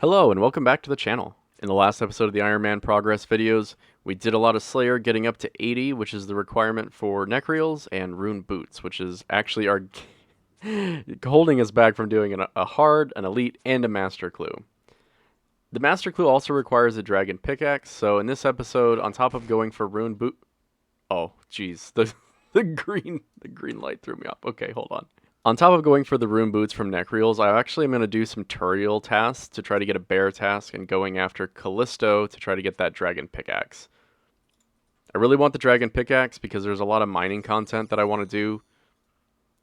Hello and welcome back to the channel. In the last episode of the Iron Man progress videos, we did a lot of Slayer getting up to 80, which is the requirement for Necreals, and Rune Boots, which is actually our holding us back from doing a hard, an elite, and a master clue. The master clue also requires a dragon pickaxe, so in this episode, on top of going for Rune Boot... Oh, jeez, the green light threw me off. Okay, hold on. On top of going for the Rune Boots from Necreals, I actually am going to do some Turiel tasks to try to get a bear task and going after Callisto to try to get that dragon pickaxe. I really want the dragon pickaxe because there's a lot of mining content that I want to do.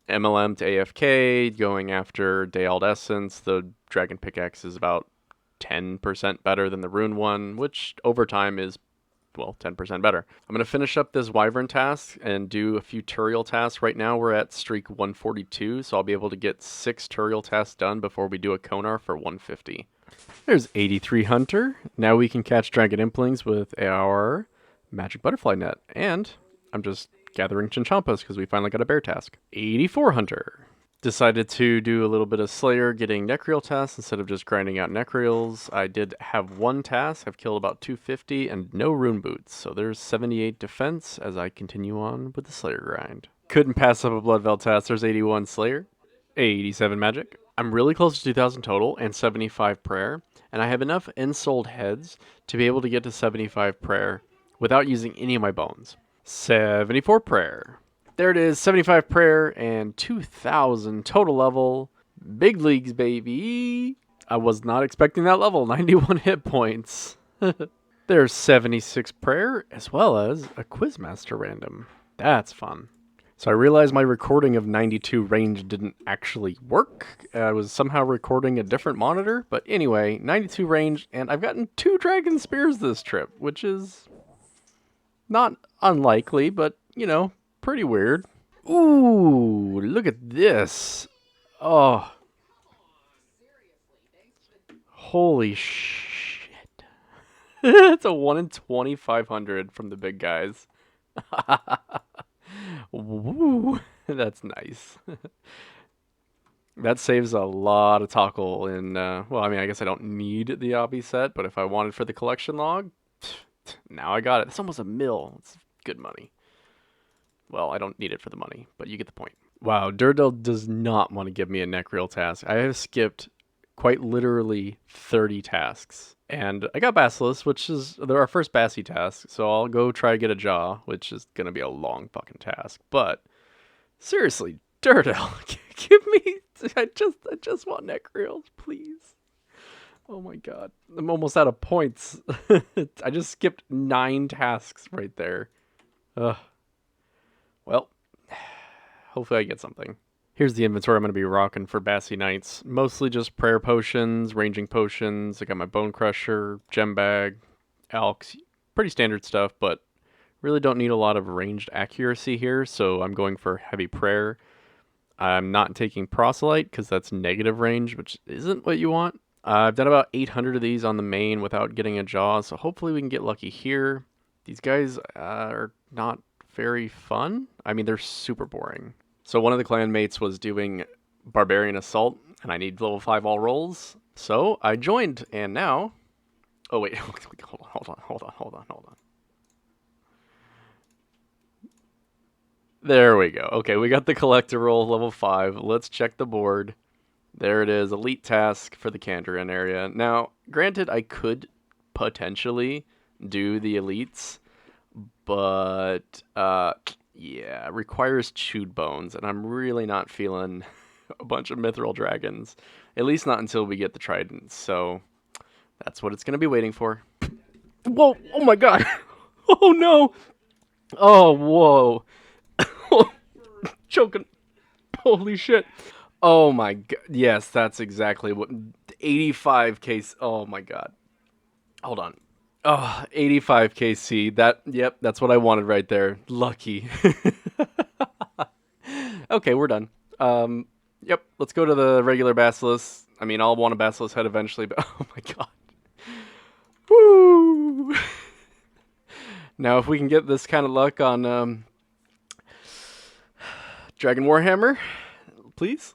MLM to AFK, going after Dayald Essence, the dragon pickaxe is about 10% better than the Rune one, which over time is, well, 10% better. I'm going to finish up this Wyvern task and do a few Turiel tasks. Right now we're at streak 142, so I'll be able to get 6 Turiel tasks done before we do a Konar for 150. There's 83 Hunter. Now we can catch Dragon Implings with our Magic Butterfly Net. And I'm just gathering Chinchampas because we finally got a bear task. 84 Hunter. Decided to do a little bit of Slayer getting Necreal tasks instead of just grinding out Necreals. I did have one task. I've killed about 250 and no Rune Boots. So there's 78 defense as I continue on with the Slayer grind. Couldn't pass up a Bloodveil task. There's 81 Slayer, 87 Magic. I'm really close to 2,000 total and 75 Prayer. And I have enough Ensouled Heads to be able to get to 75 Prayer without using any of my bones. 74 Prayer. There it is, 75 Prayer and 2,000 total level. Big leagues, baby. I was not expecting that level, 91 hit points. There's 76 Prayer as well as a Quizmaster random. That's fun. So I realized my recording of 92 range didn't actually work. I was somehow recording a different monitor. But anyway, 92 range, and I've gotten 2 Dragon Spears this trip, which is not unlikely, but, you know, pretty weird. Ooh, look at this. Oh. Holy shit. It's a 1 in 2,500 from the big guys. Woo. That's nice. That saves a lot of Tockle in, well, I mean, I guess I don't need the obby set, but if I wanted for the collection log, now I got it. It's almost a mil. It's good money. Well, I don't need it for the money, but you get the point. Wow, Durdel does not want to give me a Necreal task. I have skipped quite literally 30 tasks. And I got Basilisk, which is our first Bassy task, so I'll go try to get a Jaw, which is going to be a long fucking task. But, seriously, Durdel, give me... I just want Necreals, please. Oh my god. I'm almost out of points. I just skipped 9 tasks right there. Ugh. Well, hopefully I get something. Here's the inventory I'm going to be rocking for Bassy Nights. Mostly just prayer potions, ranging potions. I got my Bone Crusher, Gem Bag, Alks. Pretty standard stuff, but really don't need a lot of ranged accuracy here, so I'm going for heavy prayer. I'm not taking Proselyte because that's negative range, which isn't what you want. I've done about 800 of these on the main without getting a Jaw, so hopefully we can get lucky here. These guys are not very fun. I mean, they're super boring. So one of the clan mates was doing Barbarian Assault, and I need level 5 all rolls. So I joined, and now... Oh, wait. Hold on. There we go. Okay, we got the collector roll, level 5. Let's check the board. There it is, elite task for the Kandarin area. Now, granted, I could potentially do the elites, but yeah, it requires chewed bones, and I'm really not feeling a bunch of mithril dragons, at least not until we get the tridents. So that's what it's gonna be waiting for. Whoa! Oh my god! Oh no! Oh whoa! Choking! Holy shit! Oh my god! Yes, that's exactly what 85 case. Oh my god! Hold on. Oh, 85 KC. Yep, that's what I wanted right there. Lucky. Okay, we're done. Yep, let's go to the regular Basilisk. I mean, I'll want a Basilisk head eventually, but oh my god. Woo! Now, if we can get this kind of luck on Dragon Warhammer, please.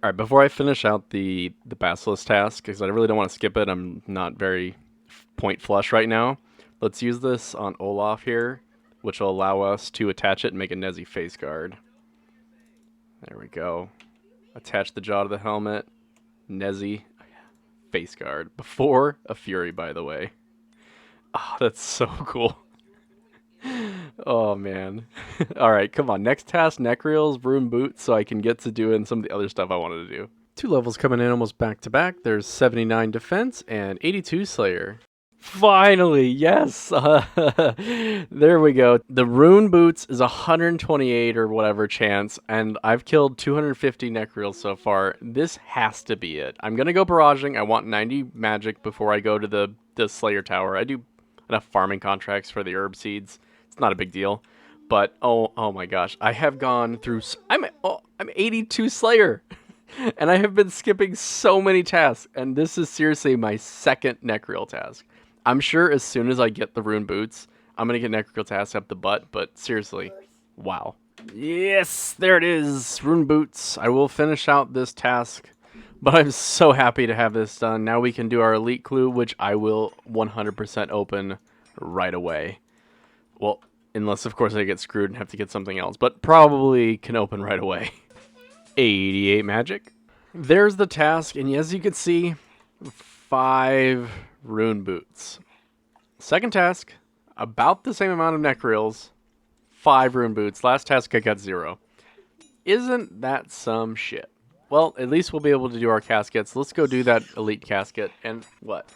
All right, before I finish out the Basilisk task, because I really don't want to skip it, I'm not very point flush right now. Let's use this on Olaf here, which will allow us to attach it and make a Nezzy face guard. There we go. Attach the jaw to the helmet. Nezzy face guard. Before a Fury, by the way. Oh, that's so cool. Oh, man. All right, come on. Next task, Necreals, Rune Boots, so I can get to doing some of the other stuff I wanted to do. 2 levels coming in almost back to back. There's 79 Defense and 82 Slayer. Finally, yes. There we go. The Rune Boots is 128 or whatever chance, and I've killed 250 Necreals so far. This has to be it. I'm going to go barraging. I want 90 magic before I go to the Slayer Tower. I do enough farming contracts for the herb seeds. It's not a big deal. But, oh my gosh. I have gone through... I'm 82 Slayer. And I have been skipping so many tasks. And this is seriously my second Necreal task. I'm sure as soon as I get the Rune Boots, I'm going to get Necreal tasks up the butt, but seriously, wow. Yes, there it is, Rune Boots. I will finish out this task, but I'm so happy to have this done. Now we can do our Elite Clue, which I will 100% open right away. Well, unless of course I get screwed and have to get something else, but probably can open right away. 88 magic. There's the task, and as you can see, 5 Rune Boots. Second task, about the same amount of Necreals, 5 Rune Boots. Last task I got 0. Isn't that some shit? Well, at least we'll be able to do our caskets. Let's go do that Elite casket. And what?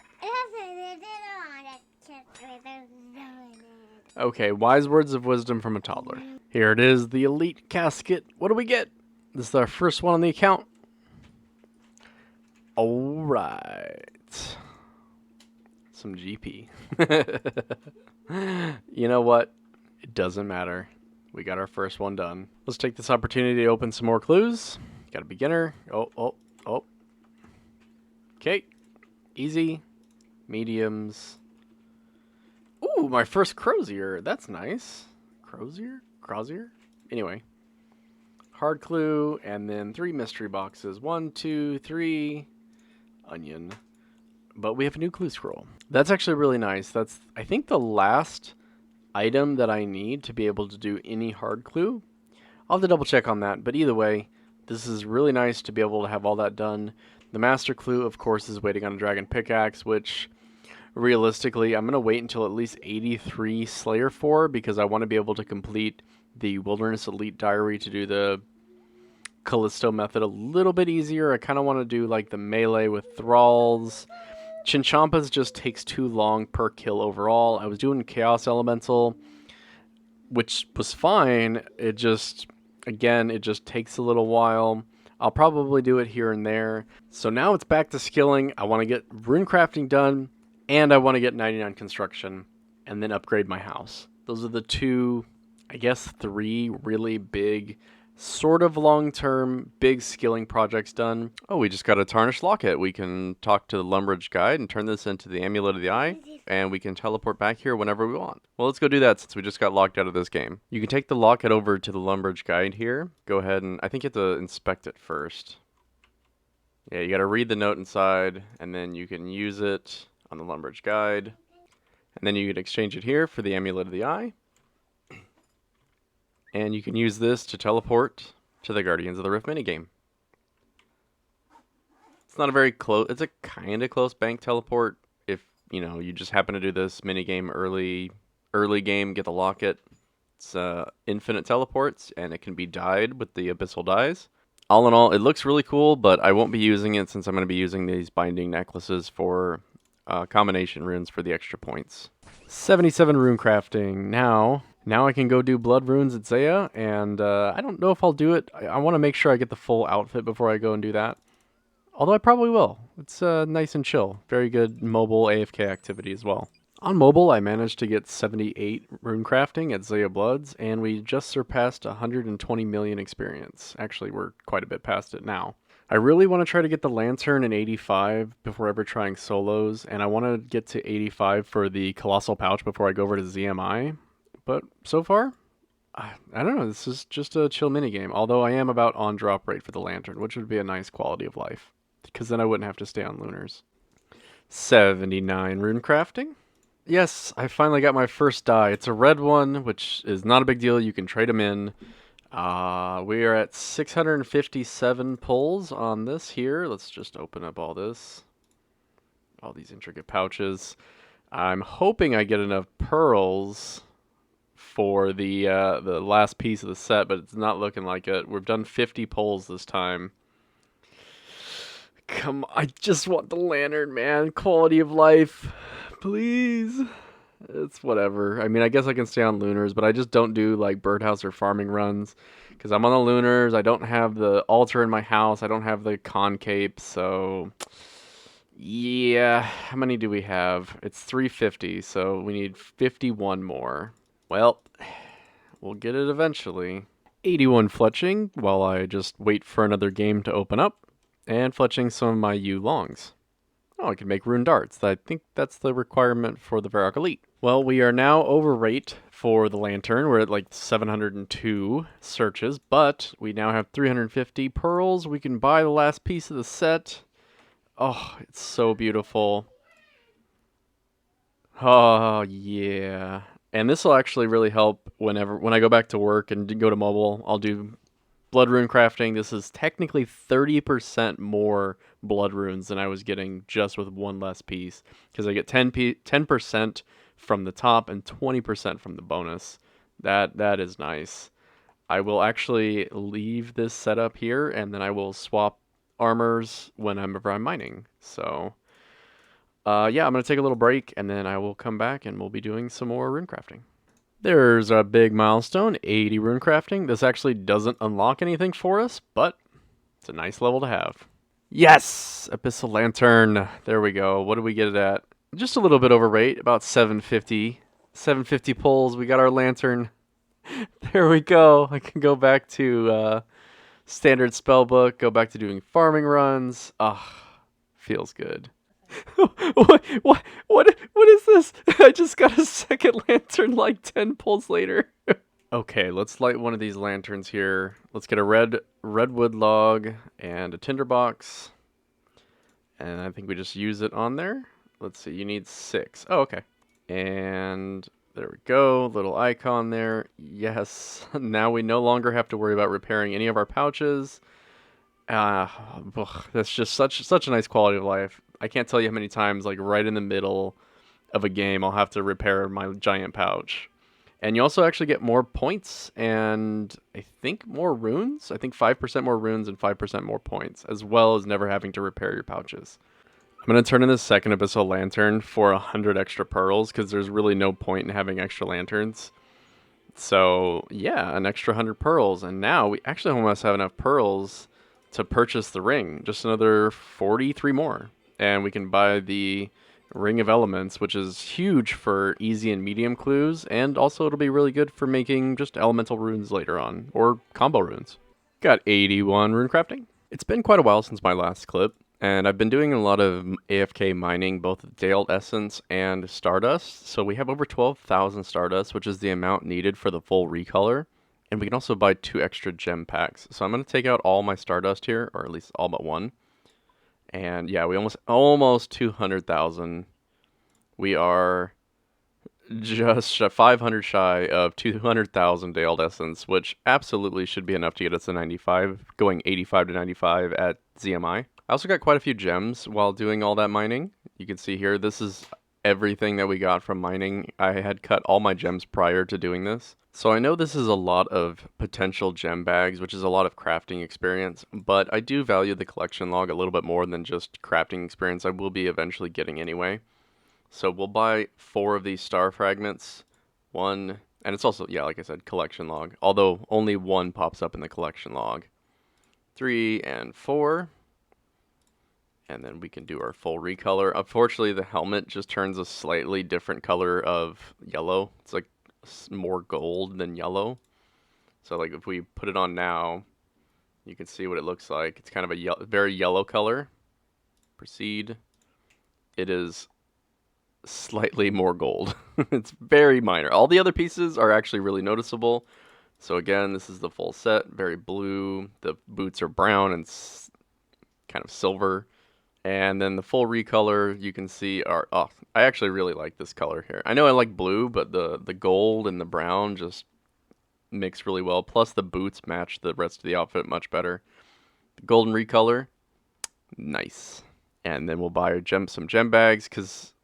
Okay, wise words of wisdom from a toddler. Here it is, the Elite casket. What do we get? This is our first one on the account. Alright. Some GP. You know what? It doesn't matter. We got our first one done. Let's take this opportunity to open some more clues. Got a beginner. Oh. Okay. Easy. Mediums. Ooh, my first Crozier. That's nice. Crozier? Anyway. Hard clue, and then 3 mystery boxes. 1, 2, 3. Onion. But we have a new clue scroll. That's actually really nice. That's, I think, the last item that I need to be able to do any hard clue. I'll have to double check on that, but either way, this is really nice to be able to have all that done. The master clue, of course, is waiting on a dragon pickaxe, which realistically, I'm going to wait until at least 83 Slayer for, because I want to be able to complete the Wilderness Elite Diary to do the Callisto method a little bit easier. I kind of want to do like the melee with thralls. Chinchompas just takes too long per kill overall. I was doing Chaos Elemental, which was fine. It just, again, it just takes a little while. I'll probably do it here and there. So now it's back to skilling. I want to get rune crafting done, and I want to get 99 construction, and then upgrade my house. Those are the 2, I guess 3 really big, sort of long-term, big skilling projects done. Oh, we just got a tarnished locket. We can talk to the Lumbridge guide and turn this into the Amulet of the Eye, and we can teleport back here whenever we want. Well, let's go do that since we just got locked out of this game. You can take the locket over to the Lumbridge guide here. Go ahead and, I think you have to inspect it first. Yeah, you got to read the note inside, and then you can use it on the Lumbridge guide. And then you can exchange it here for the Amulet of the Eye. And you can use this to teleport to the Guardians of the Rift minigame. It's not a very close, it's a kind of close bank teleport. If, you know, you just happen to do this minigame early game, get the locket. It's infinite teleports, and it can be dyed with the Abyssal Dyes. All in all, it looks really cool, but I won't be using it since I'm going to be using these binding necklaces for combination runes for the extra points. 77 rune crafting. Now I can go do blood runes at Zeah, and I don't know if I'll do it. I want to make sure I get the full outfit before I go and do that. Although I probably will. It's nice and chill. Very good mobile AFK activity as well. On mobile, I managed to get 78 rune crafting at Zeah Bloods, and we just surpassed 120 million experience. Actually, we're quite a bit past it now. I really want to try to get the Lantern in 85 before ever trying solos, and I want to get to 85 for the Colossal Pouch before I go over to ZMI. But so far, I don't know. This is just a chill mini game. Although I am about on drop rate for the lantern, which would be a nice quality of life, because then I wouldn't have to stay on lunars. 79 rune crafting. Yes, I finally got my first die. It's a red one, which is not a big deal. You can trade them in. We are at 657 pulls on this here. Let's just open up all this. All these intricate pouches. I'm hoping I get enough pearls for the last piece of the set, but it's not looking like it. We've done 50 pulls this time. Come on, I just want the lantern, man. Quality of life. Please. It's whatever. I mean, I guess I can stay on lunars, but I just don't do like birdhouse or farming runs because I'm on the lunars. I don't have the altar in my house. I don't have the concape, so yeah. How many do we have? It's 350, so we need 51 more. Well, we'll get it eventually. 81 fletching while I just wait for another game to open up, and fletching some of my yew longs. Oh, I can make rune darts. I think that's the requirement for the Varrock Elite. Well, we are now over rate for the lantern. We're at like 702 searches, but we now have 350 pearls. We can buy the last piece of the set. Oh, it's so beautiful. Oh, yeah. And this will actually really help when I go back to work and go to mobile. I'll do blood rune crafting. This is technically 30% more blood runes than I was getting just with one less piece, because I get 10% from the top and 20% from the bonus. That is nice. I will actually leave this setup here, and then I will swap armors whenever I'm mining. So yeah, I'm going to take a little break, and then I will come back, and we'll be doing some more rune crafting. There's a big milestone, 80 rune crafting. This actually doesn't unlock anything for us, but it's a nice level to have. Yes! Abyssal Lantern. There we go. What did we get it at? Just a little bit over rate, about 750. 750 pulls. We got our lantern. There we go. I can go back to standard spellbook, go back to doing farming runs. Ah, feels good. What is this? I just got a second lantern like 10 pulls later. Okay, let's light one of these lanterns here. Let's get a redwood log and a tinderbox. And I think we just use it on there. Let's see, you need 6. Oh, okay. And there we go, little icon there. Yes, now we no longer have to worry about repairing any of our pouches. That's just such a nice quality of life. I can't tell you how many times, like right in the middle of a game, I'll have to repair my giant pouch. And you also actually get more points and I think more runes. I think 5% more runes and 5% more points, as well as never having to repair your pouches. I'm going to turn in this second Abyssal Lantern for 100 extra pearls, because there's really no point in having extra lanterns. So yeah, an extra 100 pearls. And now we actually almost have enough pearls to purchase the ring. Just another 43 more. And we can buy the Ring of Elements, which is huge for easy and medium clues, and also it'll be really good for making just elemental runes later on, or combo runes. Got 81 rune crafting. It's been quite a while since my last clip, and I've been doing a lot of AFK mining, both Dale Essence and Stardust, so we have over 12,000 Stardust, which is the amount needed for the full recolor. And we can also buy 2 extra gem packs. So I'm going to take out all my Stardust here, or at least all but one. And yeah, we almost 200,000. We are just 500 shy of 200,000 Dale Essence, which absolutely should be enough to get us to 95, going 85 to 95 at ZMI. I also got quite a few gems while doing all that mining. You can see here, this is everything that we got from mining. I had cut all my gems prior to doing this. So I know this is a lot of potential gem bags, which is a lot of crafting experience, but I do value the collection log a little bit more than just crafting experience I will be eventually getting anyway. So we'll buy 4 of these star fragments, 1, and it's also, yeah, like I said, collection log, although only 1 pops up in the collection log. 3 and 4. And then we can do our full recolor. Unfortunately, the helmet just turns a slightly different color of yellow. It's like more gold than yellow. So like if we put it on now, you can see what it looks like. It's kind of a very yellow color. Proceed. It is slightly more gold. It's very minor. All the other pieces are actually really noticeable. So again, this is the full set, very blue. The boots are brown and kind of silver. And then the full recolor you can see are, oh, I actually really like this color here. I know I like blue, but the gold and the brown just mix really well. Plus the boots match the rest of the outfit much better. The golden recolor, nice. And then we'll buy some gem bags, because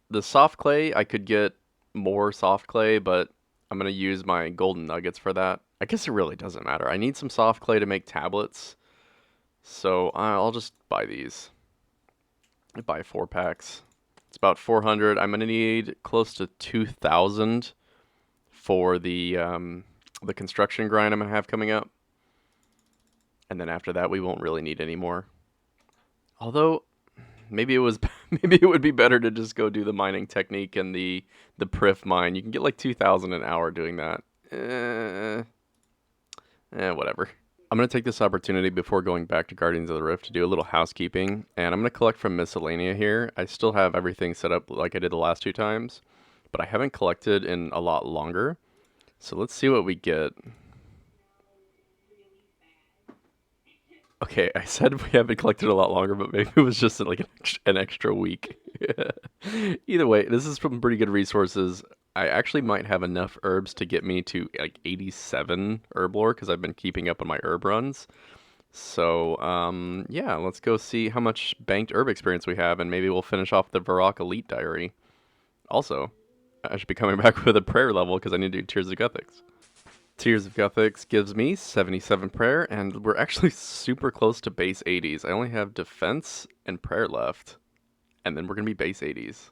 the soft clay, I could get more soft clay, but I'm going to use my golden nuggets for that. I guess it really doesn't matter. I need some soft clay to make tablets, so I'll just buy these. I buy 4 packs. It's about 400. I'm going to need close to 2,000 for the construction grind I'm going to have coming up. And then after that, we won't really need any more. Although, maybe it would be better to just go do the mining technique and the Prif mine. You can get like 2,000 an hour doing that. Whatever. I'm going to take this opportunity before going back to Guardians of the Rift to do a little housekeeping, and I'm going to collect from Miscellanea here. I still have everything set up like I did the last 2 times, but I haven't collected in a lot longer. So let's see what we get. Okay, I said we haven't collected a lot longer, but maybe it was just like an extra week. Either way, this is from pretty good resources. I actually might have enough herbs to get me to like 87 herb lore, because I've been keeping up on my herb runs. So, yeah, let's go see how much banked herb experience we have, and maybe we'll finish off the Varrock Elite Diary. Also, I should be coming back with a prayer level, because I need to do Tears of Guthix. Tears of Guthix gives me 77 prayer, and we're actually super close to base 80s. I only have defense and prayer left, and then we're going to be base 80s.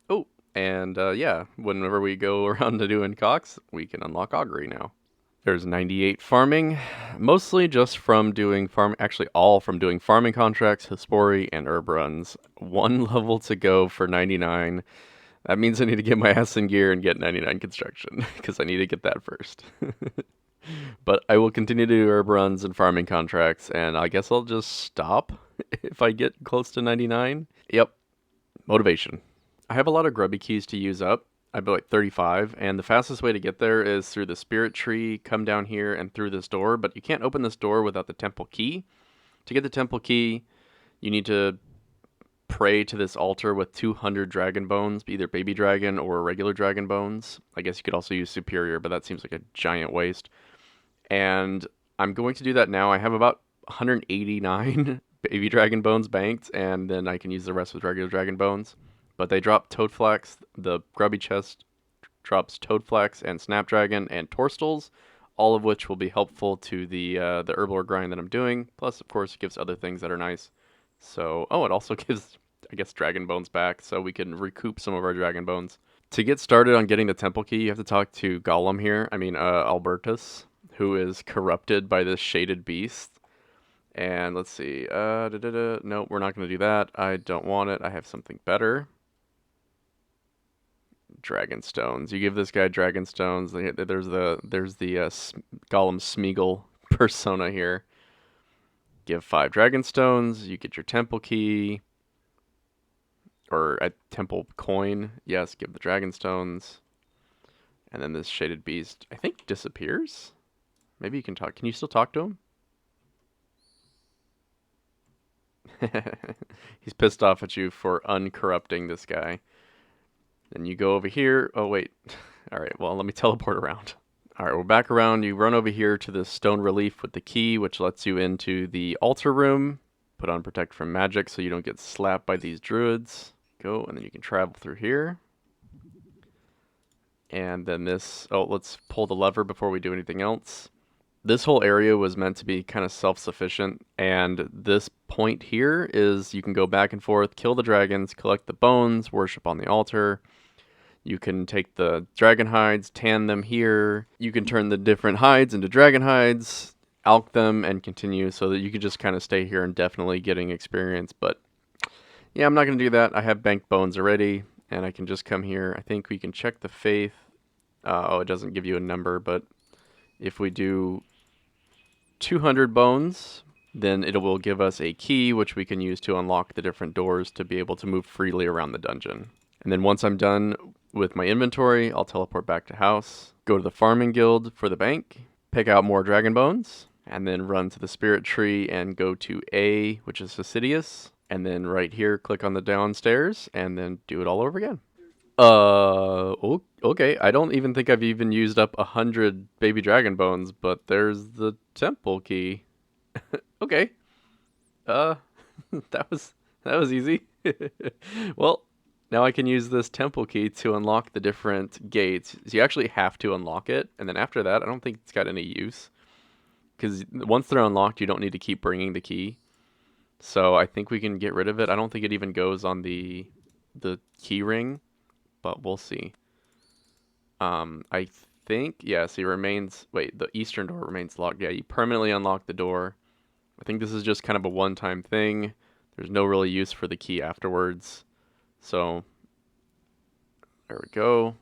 Oh, and yeah, whenever we go around to doing Cox, we can unlock Augury now. There's 98 farming, mostly just from doing all from doing farming contracts, Hespori, and herb runs. 1 level to go for 99. That means I need to get my ass in gear and get 99 construction, because I need to get that first. But I will continue to do herb runs and farming contracts, and I guess I'll just stop if I get close to 99. Yep, motivation. I have a lot of grubby keys to use up. I have like 35, and the fastest way to get there is through the spirit tree, come down here, and through this door, but you can't open this door without the temple key. To get the temple key, you need to pray to this altar with 200 dragon bones, either baby dragon or regular dragon bones. I guess you could also use superior, but that seems like a giant waste. And I'm going to do that now. I have about 189 baby dragon bones banked, and then I can use the rest with regular dragon bones. But they drop Toadflax. The grubby chest drops Toadflax and Snapdragon and Torstals, all of which will be helpful to the herblore grind that I'm doing. Plus, of course, it gives other things that are nice. So, oh, it also gives, I guess, dragon bones back, so we can recoup some of our dragon bones. To get started on getting the temple key, you have to talk to Gollum here. Albertus, who is corrupted by this shaded beast. And let's see. No, we're not going to do that. I don't want it. I have something better. Dragon stones. You give this guy dragon stones. There's the Gollum Smeagol persona here. Give 5 dragon stones. You get your temple key. Or a temple coin. Yes, give the dragon stones. And then this shaded beast, I think, disappears. Maybe you can talk. Can you still talk to him? He's pissed off at you for uncorrupting this guy. Then you go over here. Oh, wait. All right, well, let me teleport around. All right, we're back around. You run over here to the stone relief with the key, which lets you into the altar room. Put on Protect from Magic so you don't get slapped by these druids. Go, and then you can travel through here. And then this... Oh, let's pull the lever before we do anything else. This whole area was meant to be kind of self-sufficient, and this point here is you can go back and forth, kill the dragons, collect the bones, worship on the altar. You can take the dragon hides, tan them here. You can turn the different hides into dragon hides, alch them, and continue so that you can just kind of stay here indefinitely getting experience. But yeah, I'm not going to do that. I have banked bones already, and I can just come here. I think we can check the faith. Oh, it doesn't give you a number, but if we do 200 bones, then it will give us a key, which we can use to unlock the different doors to be able to move freely around the dungeon. And then once I'm done with my inventory, I'll teleport back to house, go to the farming guild for the bank, pick out more dragon bones, and then run to the spirit tree and go to A, which is Fastidious, and then right here, click on the downstairs, and then do it all over again. Okay. I don't even think I've even used up 100 baby dragon bones, but there's the temple key. Okay. Uh, that was easy. Well, now I can use this temple key to unlock the different gates. So you actually have to unlock it, and then after that, I don't think it's got any use. Because once they're unlocked, you don't need to keep bringing the key. So I think we can get rid of it. I don't think it even goes on the key ring, but we'll see. I think, yeah, see, remains, wait, the eastern door remains locked. Yeah, you permanently unlock the door. I think this is just kind of a one-time thing. There's no really use for the key afterwards. So, there we go.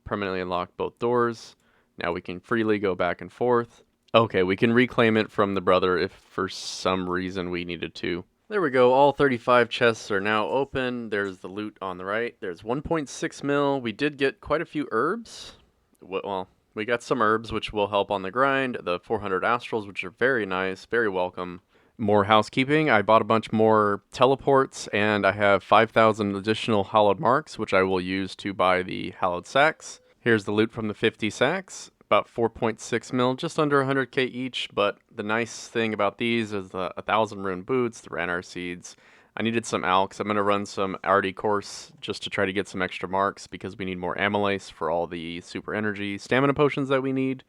Permanently unlock both doors. Now we can freely go back and forth. Okay, we can reclaim it from the brother if for some reason we needed to. There we go, all 35 chests are now open. There's the loot on the right. There's 1.6 mil. We did get quite a few herbs. Well, we got some herbs, which will help on the grind. The 400 astrals, which are very nice, very welcome. More housekeeping. I bought a bunch more teleports, and I have 5,000 additional hallowed marks, which I will use to buy the hallowed sacks. Here's the loot from the 50 sacks. About 4.6 mil, just under 100k each, but the nice thing about these is the 1,000 rune boots, the Ranarr seeds. I needed some alks. I'm going to run some RD course just to try to get some extra marks because we need more amylase for all the super energy stamina potions that we need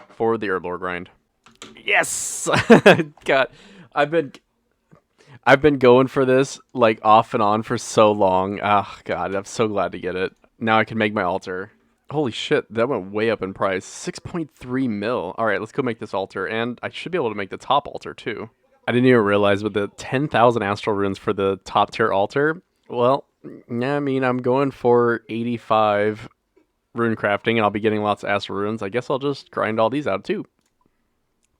for the Herblore grind. Yes! God, I've been going for this like off and on for so long. Ah, God, I'm so glad to get it. Now I can make my altar. Holy shit, that went way up in price. 6.3 mil. All right, let's go make this altar, and I should be able to make the top altar too. I didn't even realize with the 10,000 astral runes for the top tier altar. Well, yeah, I mean, I'm going for 85 rune crafting, and I'll be getting lots of astral runes. I guess I'll just grind all these out too.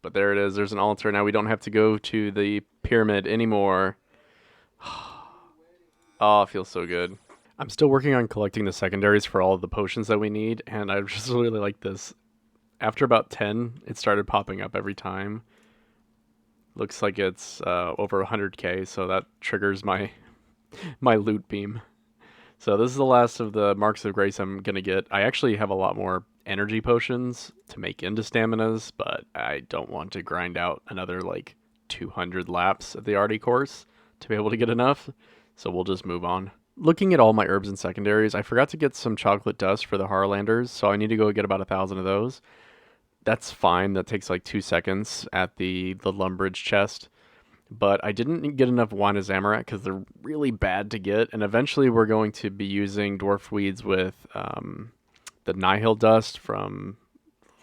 But there it is. There's an altar. Now we don't have to go to the pyramid anymore. Oh, it feels so good. I'm still working on collecting the secondaries for all of the potions that we need, and I just really like this. After about 10, it started popping up every time. Looks like it's over 100k, so that triggers my loot beam. So this is the last of the Marks of Grace I'm going to get. I actually have a lot more energy potions to make into staminas, but I don't want to grind out another like 200 laps of the RD course to be able to get enough, so we'll just move on. Looking at all my herbs and secondaries, I forgot to get some chocolate dust for the Harlanders, so I need to go get about 1,000 of those. That's fine. That takes like 2 seconds at the Lumbridge chest. But I didn't get enough Wine of Zamorak because they're really bad to get, and eventually we're going to be using dwarf weeds with the Nihil dust from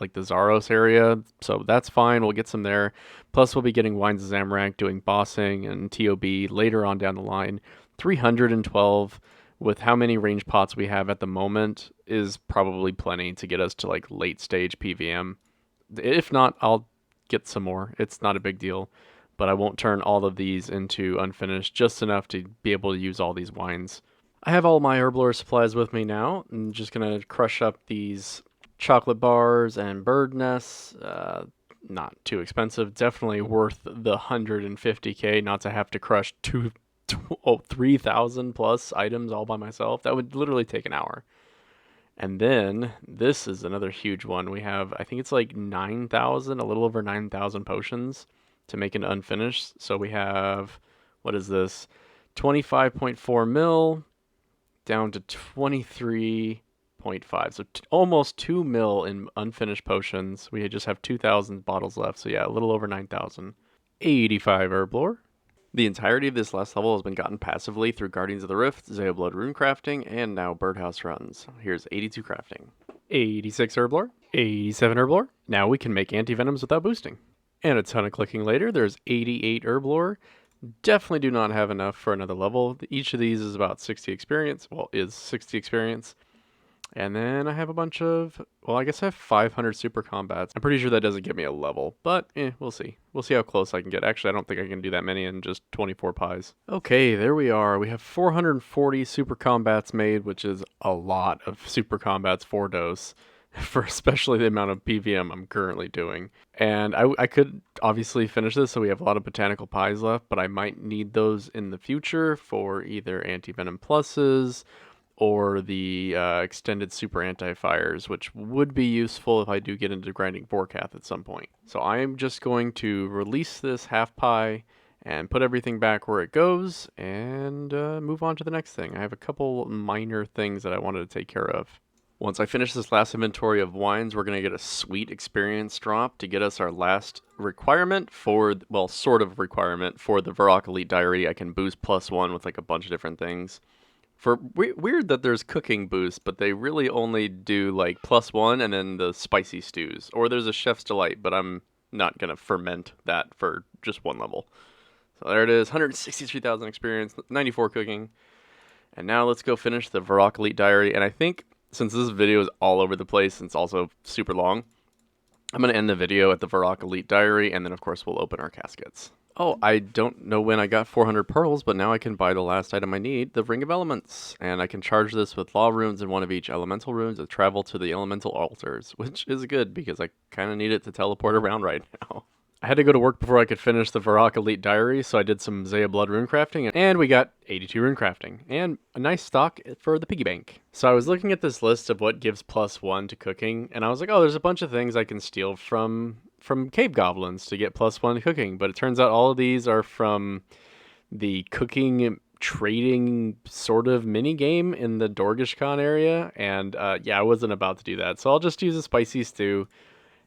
like the Zaros area, so that's fine. We'll get some there. Plus, we'll be getting Wines of Zamorak, doing bossing and TOB later on down the line. 312 with how many range pots we have at the moment is probably plenty to get us to like late stage PVM. If not, I'll get some more. It's not a big deal, but I won't turn all of these into unfinished, just enough to be able to use all these wines. I have all my Herblore supplies with me now. I'm just going to crush up these chocolate bars and bird nests. Not too expensive. Definitely worth the 150k not to have to crush 3,000 plus items all by myself. That would literally take an hour. And then this is another huge one. We have, I think it's like 9,000, a little over 9,000 potions to make an unfinished. So we have, what is this? 25.4 mil down to 23.5. So almost 2 mil in unfinished potions. We just have 2,000 bottles left. So yeah, a little over 9,000. 85 Herblore. The entirety of this last level has been gotten passively through Guardians of the Rift, Zeoblood rune crafting, and now Birdhouse runs. Here's 82 crafting. 86 Herblore. 87 Herblore. Now we can make anti-venoms without boosting. And a ton of clicking later, there's 88 Herblore. Definitely do not have enough for another level. Each of these is about 60 experience. Well, is 60 experience. And then I have a bunch of, well, I guess I have 500 super combats. I'm pretty sure that doesn't give me a level, but we'll see. We'll see how close I can get. Actually, I don't think I can do that many in just 24 pies. Okay, there we are. We have 440 super combats made, which is a lot of super combats for dose, for especially the amount of PVM I'm currently doing. And I could obviously finish this, so we have a lot of botanical pies left, but I might need those in the future for either anti-venom pluses, or the extended super anti-fires, which would be useful if I do get into grinding Vorkath at some point. So I'm just going to release this half pie and put everything back where it goes and move on to the next thing. I have a couple minor things that I wanted to take care of. Once I finish this last inventory of wines, we're going to get a sweet experience drop to get us our last requirement for, well, sort of requirement for the Varrock Elite Diary. I can boost +1 with like a bunch of different things. Weird that there's cooking boost, but they really only do like +1 and then the spicy stews. Or there's a Chef's Delight, but I'm not going to ferment that for just one level. So there it is, 163,000 experience, 94 cooking. And now let's go finish the Varrock Elite Diary. And I think since this video is all over the place and it's also super long, I'm going to end the video at the Varrock Elite Diary, and then of course we'll open our caskets. Oh, I don't know when I got 400 pearls, but now I can buy the last item I need, the Ring of Elements. And I can charge this with Law Runes and one of each Elemental Runes to travel to the Elemental Altars, which is good because I kind of need it to teleport around right now. I had to go to work before I could finish the Varrock Elite Diary, so I did some Zeah Blood rune crafting, and we got 82 rune crafting, and a nice stock for the piggy bank. So I was looking at this list of what gives +1 to cooking, and I was like, oh, there's a bunch of things I can steal from cave goblins to get +1 to cooking, but it turns out all of these are from the cooking trading sort of mini game in the Dorgishkan area, and yeah, I wasn't about to do that, so I'll just use a spicy stew,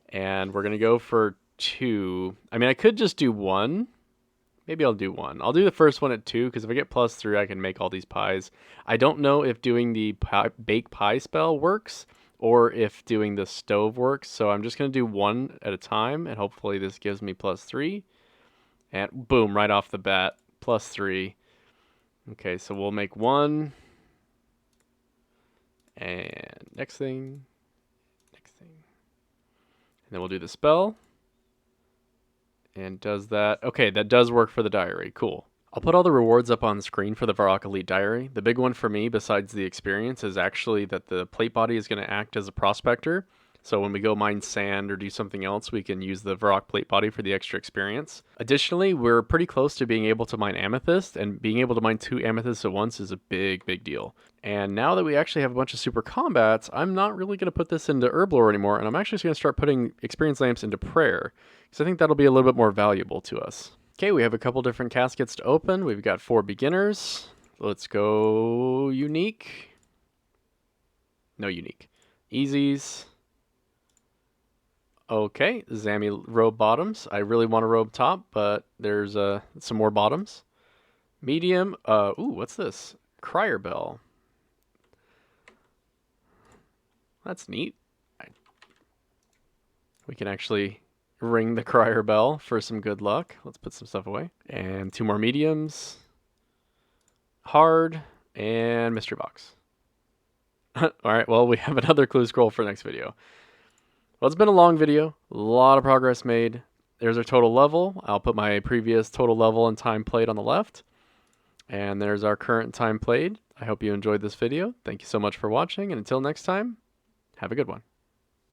and we're gonna go for 2. I mean, I could just do 1. Maybe I'll do 1. I'll do the first one at 2, because if I get +3, I can make all these pies. I don't know if doing the bake pie spell works, or if doing the stove works, so I'm just going to do 1 at a time, and hopefully this gives me +3. And boom, right off the bat, +3. Okay, so we'll make 1. And next thing. And then we'll do the spell. And does that? Okay, that does work for the diary. Cool. I'll put all the rewards up on the screen for the Varrock Elite Diary. The big one for me, besides the experience, is actually that the plate body is going to act as a prospector. So when we go mine sand or do something else, we can use the Varrock plate body for the extra experience. Additionally, we're pretty close to being able to mine amethyst, and being able to mine 2 amethysts at once is a big, big deal. And now that we actually have a bunch of super combats, I'm not really going to put this into Herblore anymore, and I'm actually just going to start putting experience lamps into prayer, because I think that'll be a little bit more valuable to us. Okay, we have a couple different caskets to open. We've got 4 beginners. Let's go unique. No unique. Easies. Okay, Zami robe bottoms. I really want a robe top, but there's some more bottoms. Medium. Ooh, what's this? Crier bell. That's neat. We can actually ring the crier bell for some good luck. Let's put some stuff away. And 2 more mediums. Hard and mystery box. All right, well, we have another clue scroll for next video. Well, it's been a long video, a lot of progress made. There's our total level. I'll put my previous total level and time played on the left. And there's our current time played. I hope you enjoyed this video. Thank you so much for watching, and until next time, have a good one.